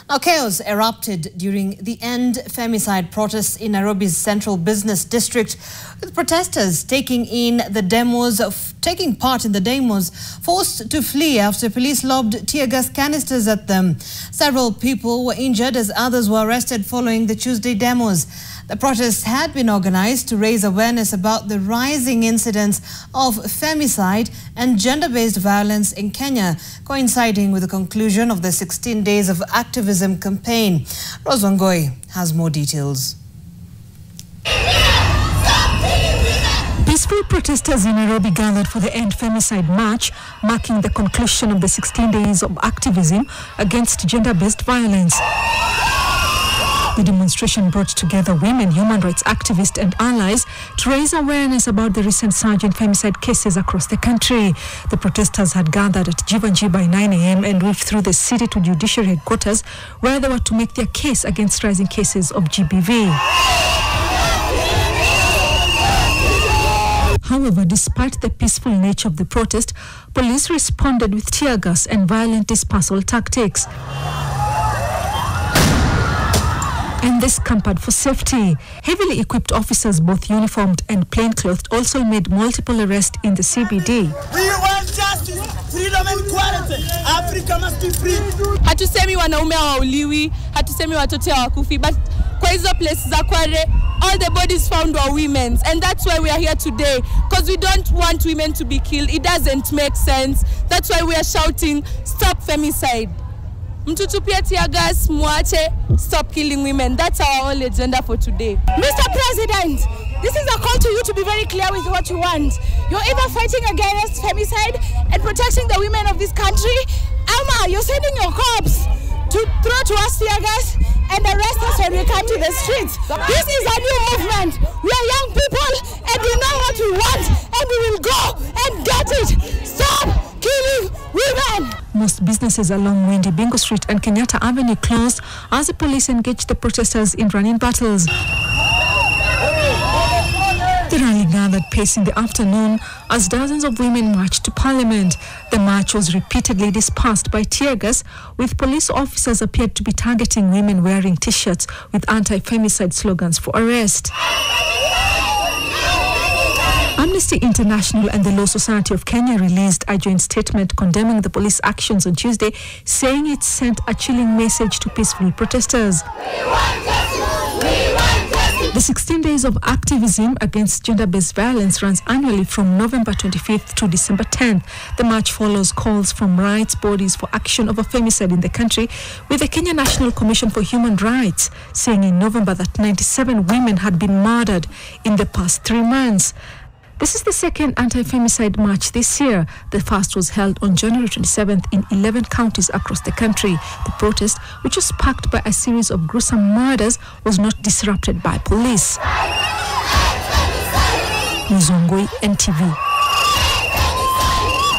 Now, chaos erupted during the anti-femicide protests in Nairobi's central business district, with protesters taking part in the demos forced to flee after police lobbed tear gas canisters at them. Several people were injured as others were arrested following the Tuesday demos. The protests had been organized to raise awareness about the rising incidence of femicide and gender-based violence in Kenya, coinciding with the conclusion of the 16 Days of Activism campaign. Rose Wangoi has more details. Peaceful protesters in Nairobi gathered for the End Femicide March, marking the conclusion of the 16 days of activism against gender-based violence. The demonstration brought together women, human rights activists and allies to raise awareness about the recent surge in femicide cases across the country. The protesters had gathered at Jivanji by 9 a.m. and moved through the city to judiciary headquarters, where they were to make their case against rising cases of GBV. However, despite the peaceful nature of the protest, police responded with tear gas and violent dispersal tactics. And they scampered for safety. Heavily equipped officers, both uniformed and plainclothed, also made multiple arrests in the CBD. We want justice, freedom and equality. Africa must be free. Hatusemi wanaume hawauliwi, hatusemi watoto hawakufi, but kwa hizo places za Kware, all the bodies found were women's, and that's why we are here today, because we don't want women to be killed. It doesn't make sense. That's why we are shouting, stop femicide. Mtutupia tear gas, muache, stop killing women. That's our whole agenda for today. Mr. President, this is a call to you to be very clear with what you want. You're either fighting against femicide and protecting the women of this country, or you're sending your cops to throw to us tear gas and arrest us when we come to the streets. This is a new movement. We are young people and we know what we want, and we will go and get it. Stop killing women. Most businesses along Windy Bingo Street and Kenyatta Avenue closed as the police engaged the protesters in running battles. The rally gathered pace in the afternoon as dozens of women marched to Parliament. The march was repeatedly dispersed by tear gas, with police officers appeared to be targeting women wearing T-shirts with anti-femicide slogans for arrest. Amnesty International and the Law Society of Kenya released a joint statement condemning the police actions on Tuesday, saying it sent a chilling message to peaceful protesters. The 16 days of activism against gender-based violence runs annually from November 25th to December 10th. The march follows calls from rights bodies for action over femicide in the country, with the Kenya National Commission for Human Rights saying in November that 97 women had been murdered in the past 3 months. This is the second anti-femicide march this year. The first was held on January 27th in 11 counties across the country. The protest, which was sparked by a series of gruesome murders, was not disrupted by police. Rose Wangoi, NTV.